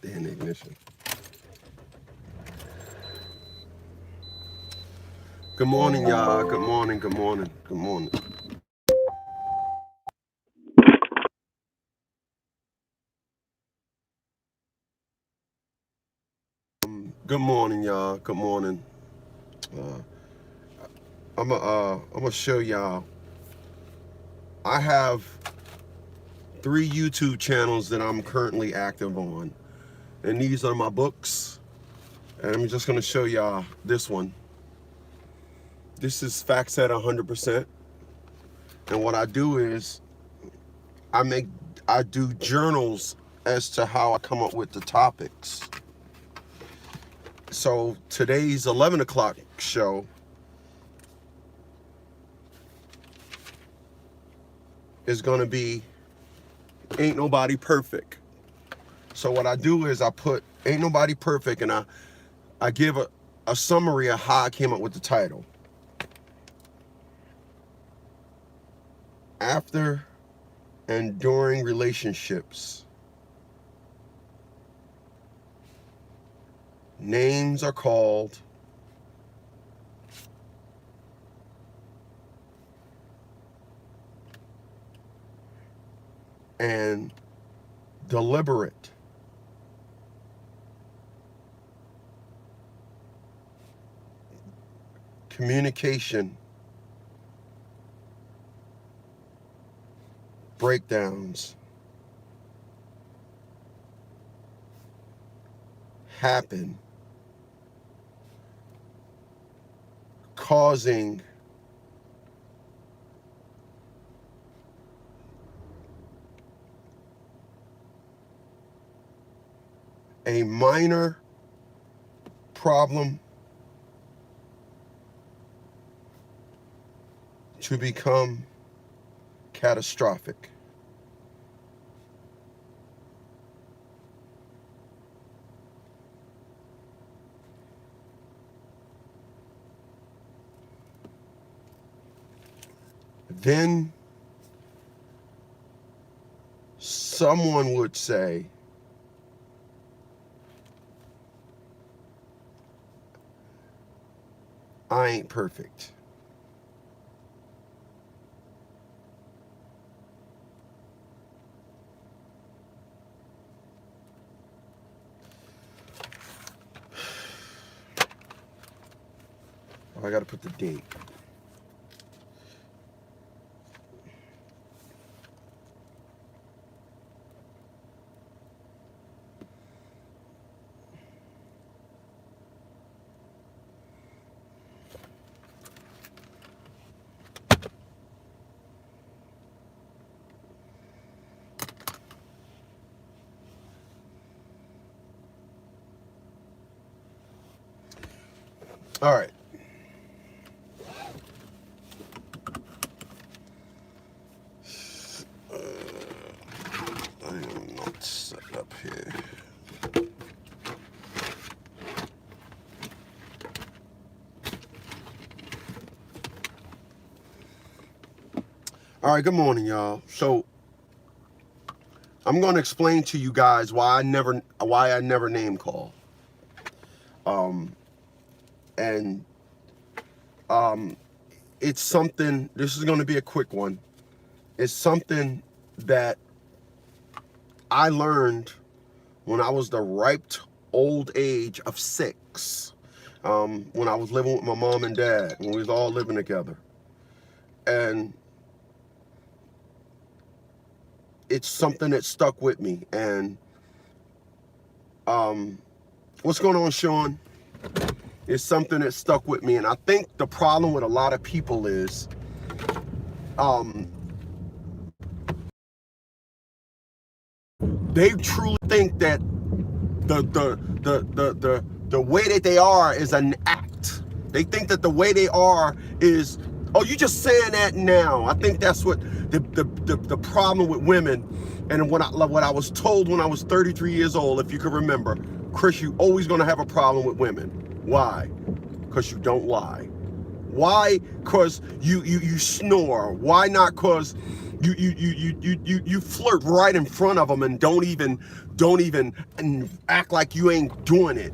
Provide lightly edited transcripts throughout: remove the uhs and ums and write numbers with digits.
Damn ignition. Good morning, y'all. Good morning, good morning, good morning. Good morning, y'all. Good morning. I'm gonna show y'all. I have 3 YouTube channels that I'm currently active on, and these are my books. And I'm just gonna show y'all this one. This is Facts at 100%. And what I do is I do journals as to how I come up with the topics. So today's 11 o'clock show is gonna be Ain't Nobody Perfect. So what I do is I put Ain't Nobody Perfect, and I give a summary of how I came up with the title. After and during relationships, names are called, and deliberate communication breakdowns happen, causing a minor problem to become catastrophic. Then someone would say, I ain't perfect. I gotta put the date. All right. I am not set up here. All right, good morning, y'all. So I'm going to explain to you guys why I never name call. And it's something. This is going to be a quick one. It's something that I learned when I was the ripe old age of 6. When I was living with my mom and dad, when we was all living together, and it's something that stuck with me. And what's going on, Sean? It's something that stuck with me. And I think the problem with a lot of people is they truly think that the way that they are is an act. They think that the way they are is, oh, you just saying that now. I think that's what the problem with women, and what I was told when I was 33 years old, if you can remember, Chris, you always gonna have a problem with women. Why? Because you don't lie. Why? Because you snore. Why not? Because You flirt right in front of them and don't even and act like you ain't doing it.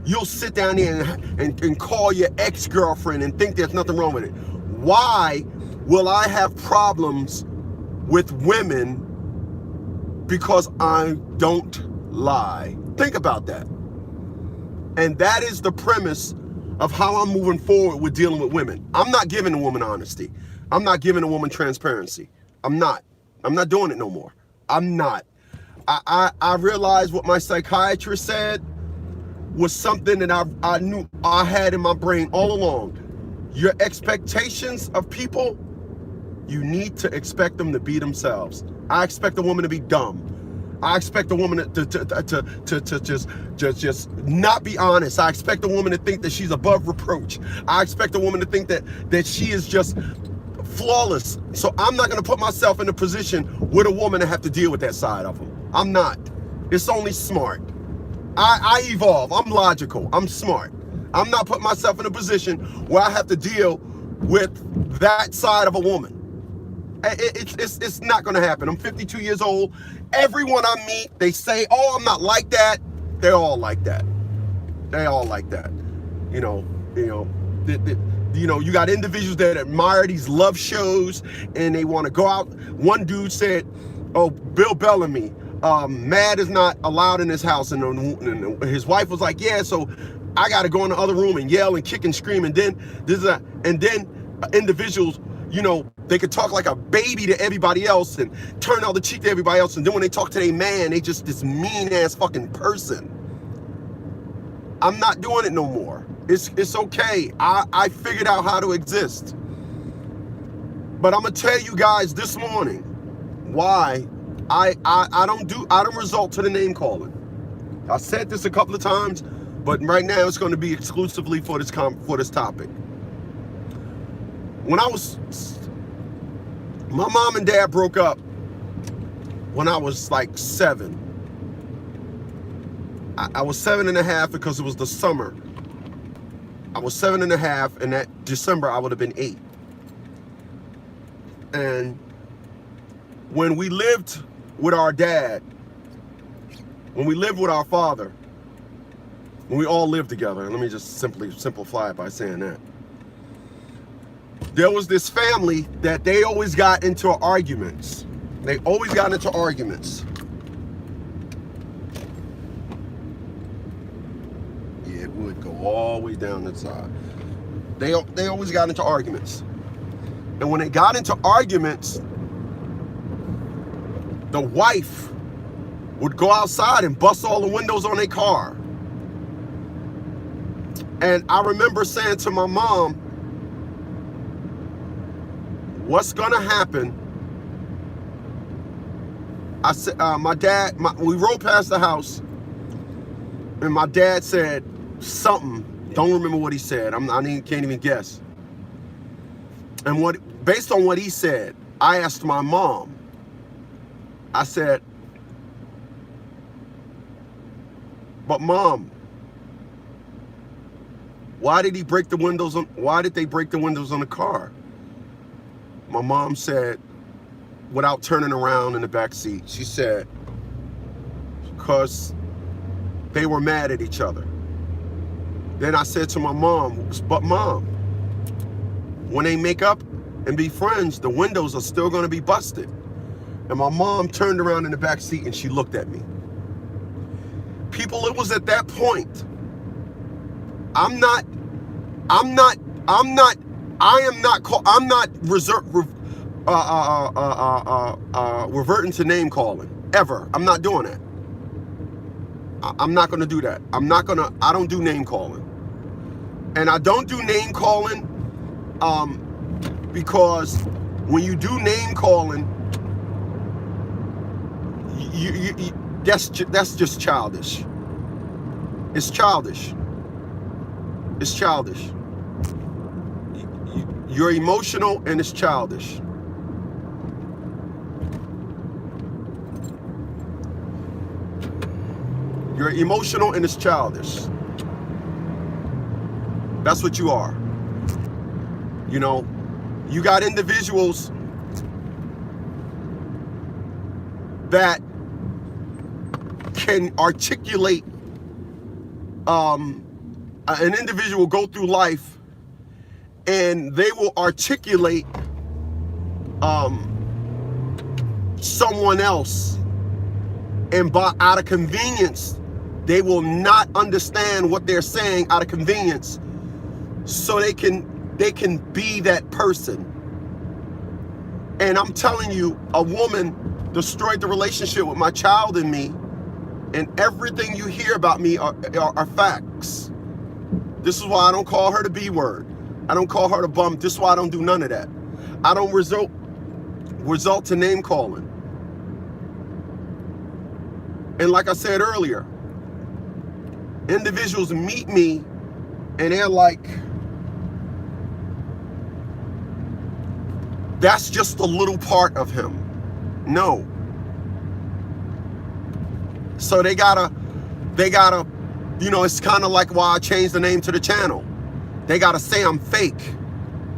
You'll sit down there and call your ex-girlfriend and think there's nothing wrong with it. Why will I have problems with women because I don't lie? Think about that. And that is the premise of how I'm moving forward with dealing with women. I'm not giving a woman honesty. I'm not giving a woman transparency. I'm not doing it no more. I'm not. I realized what my psychiatrist said was something that I knew I had in my brain all along. Your expectations of people, you need to expect them to be themselves. I expect a woman to be dumb. I expect a woman to just not be honest. I expect a woman to think that she's above reproach. I expect a woman to think that she is just flawless. So I'm not going to put myself in a position with a woman to have to deal with that side of them. I'm not. It's only smart. I evolve. I'm logical. I'm smart. I'm not putting myself in a position where I have to deal with that side of a woman. It's not going to happen. I'm 52 years old. Everyone I meet, they say, "Oh, I'm not like that." They're all like that. They all like that. You got individuals that admire these love shows and they want to go out. One dude said, "Oh, Bill Bellamy, mad is not allowed in his house," and his wife was like, "Yeah, so I got to go in the other room and yell and kick and scream." And then individuals, they could talk like a baby to everybody else and turn out the cheek to everybody else. And then when they talk to their man, they just this mean ass fucking person. I'm not doing it no more. It's okay. I figured out how to exist. But I'm gonna tell you guys this morning why I don't resort to the name calling. I said this a couple of times, but right now it's going to be exclusively for this topic. My mom and dad broke up when I was like 7. I was 7.5 because it was the summer. I was 7.5, and that December I would have been 8. And when we lived with our dad, when we lived with our father, when we all lived together, let me just simply simplify it by saying that. There was this family that they always got into arguments. They always got into arguments. Yeah, it would go all the way down the side. They always got into arguments. And when they got into arguments, the wife would go outside and bust all the windows on their car. And I remember saying to my mom, "What's gonna happen?" I said, we rode past the house, and my dad said something. Don't remember what he said. Can't even guess. And based on what he said, I asked my mom. I said, "But Mom, why did they break the windows on the car?" My mom said, without turning around in the back seat, she said, "Because they were mad at each other." Then I said to my mom, "But Mom, when they make up and be friends, the windows are still going to be busted." And my mom turned around in the back seat and she looked at me. People, it was at that point. I'm not reverting to name calling ever. I'm not doing that. I'm not going to do that. I don't do name calling. And I don't do name calling because when you do name calling, that's just childish. It's childish. It's childish. You're emotional and it's childish. You're emotional and it's childish. That's what you are. You got individuals that can articulate, an individual go through life and they will articulate someone else, and out of convenience they will not understand what they're saying out of convenience, so they can be that person. And I'm telling you, a woman destroyed the relationship with my child and me, and everything you hear about me are facts. This is why I don't call her the B word. I don't call her the bum. This is why I don't do none of that. I don't resort to name calling. And like I said earlier, individuals meet me and they're like, that's just a little part of him. No. So they gotta, you know, it's kind of like why I changed the name to the channel. They gotta say I'm fake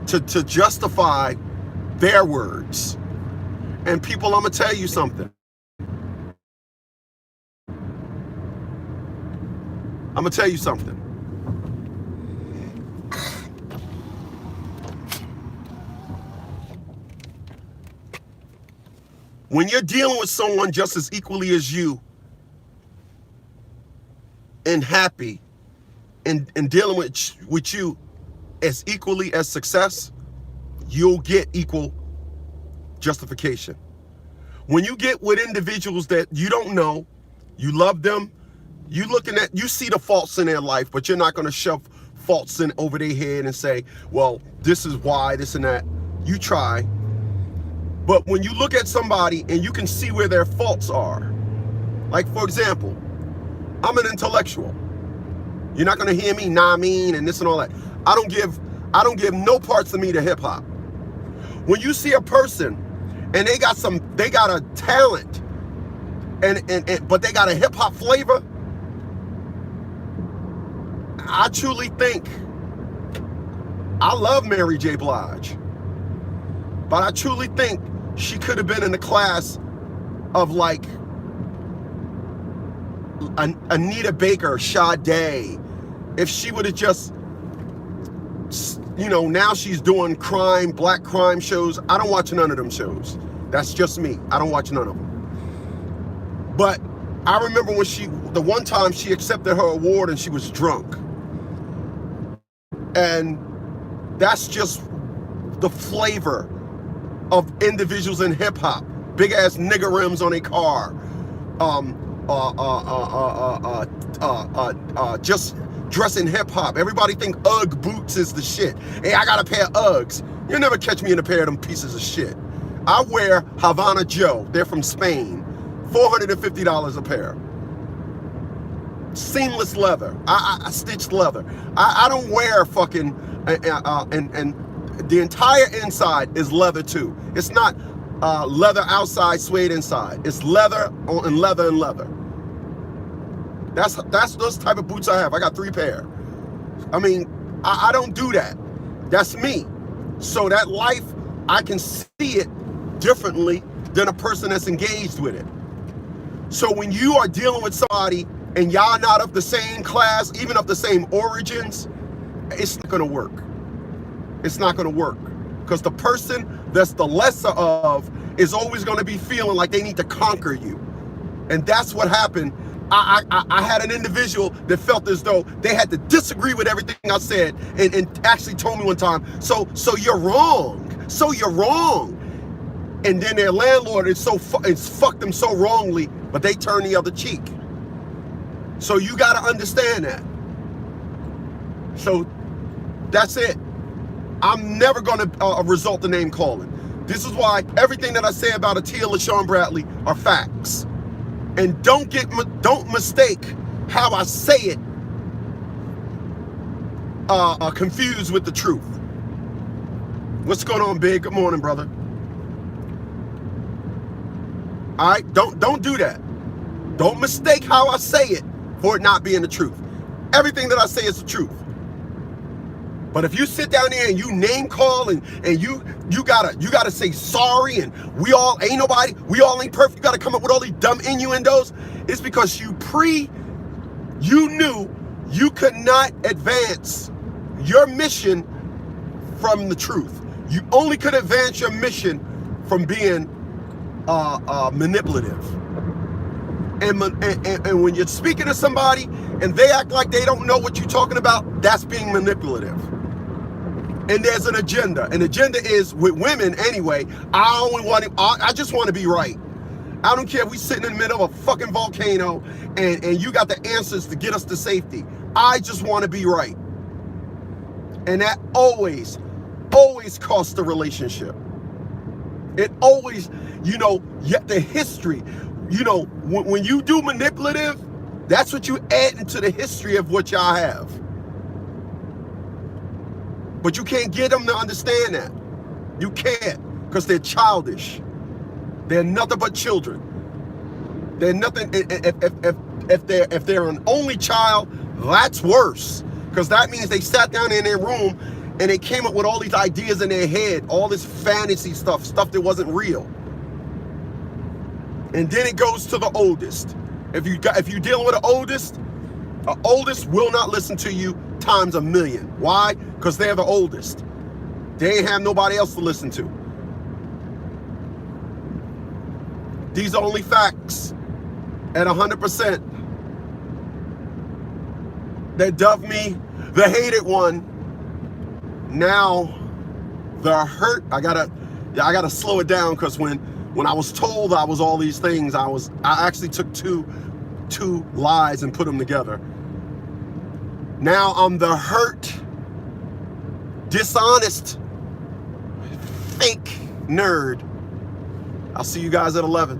to justify their words. And people, I'm gonna tell you something. I'm gonna tell you something. When you're dealing with someone just as equally as you and happy and dealing with you as equally as success, you'll get equal justification. When you get with individuals that you don't know, you love them, you see the faults in their life, but you're not going to shove faults in over their head and say, well, this is why, this and that. You try. But when you look at somebody and you can see where their faults are, like for example, I'm an intellectual. You're not going to hear me, nah, I mean, and this and all that. I don't give no parts of me to hip hop. When you see a person and they got a talent but they got a hip hop flavor, I truly think, I love Mary J. Blige, but I truly think she could have been in the class of like Anita Baker, Sade, if she would have just, you know, now she's doing black crime shows. I don't watch none of them shows. That's just me. I don't watch none of them. But I remember when the one time she accepted her award and she was drunk. And that's just the flavor of individuals in hip hop. Big ass nigger rims on a car. Just dressing hip hop. Everybody think Ugg boots is the shit. Hey, I got a pair of Uggs. You'll never catch me in a pair of them pieces of shit. I wear Havana Joe. They're from Spain. $450 a pair. Seamless leather. I stitched leather. I don't wear fucking and the entire inside is leather too. It's not leather outside, suede inside. It's leather and leather and leather. That's those type of boots I have. I got 3 pair. I mean, I don't do that. That's me. So that life, I can see it differently than a person that's engaged with it. So when you are dealing with somebody and y'all not of the same class, even of the same origins, it's not gonna work. It's not gonna work. Because the person that's the lesser of is always gonna be feeling like they need to conquer you. And that's what happened. I had an individual that felt as though they had to disagree with everything I said and actually told me one time, so you're wrong. So you're wrong. And then their landlord it's fucked them so wrongly, but they turn the other cheek. So you got to understand that. So that's it. I'm never going to result to name calling. This is why everything that I say about Atia LaShawn Bradley are facts. And don't mistake how I say it confused with the truth. What's going on, Big? Good morning, brother. All right, don't do that. Don't mistake how I say it for it not being the truth. Everything that I say is the truth. But if you sit down there and you name call and you gotta say sorry, and we all ain't perfect, you gotta come up with all these dumb innuendos, it's because you knew you could not advance your mission from the truth. You only could advance your mission from being manipulative. And when you're speaking to somebody and they act like they don't know what you're talking about, that's being manipulative. And there's an agenda. An agenda is, with women anyway, I just want to be right. I don't care if we sitting in the middle of a fucking volcano and you got the answers to get us to safety. I just want to be right. And that always costs the relationship. It always, yet the history, when you do manipulative, that's what you add into the history of what y'all have. But you can't get them to understand that. You can't, because they're childish. They're nothing but children. They're nothing. If they're an only child, that's worse, because that means they sat down in their room and they came up with all these ideas in their head, all this fantasy stuff that wasn't real. And then it goes to the oldest. If you're dealing with the oldest will not listen to you times a million. Why? Because they're the oldest. They ain't have nobody else to listen to. These are only facts at 100%. That dove me, the hated one. Now the hurt, I gotta slow it down, because when I was told I was all these things, I actually took two lies and put them together. Now I'm the hurt, dishonest, fake nerd. I'll see you guys at 11.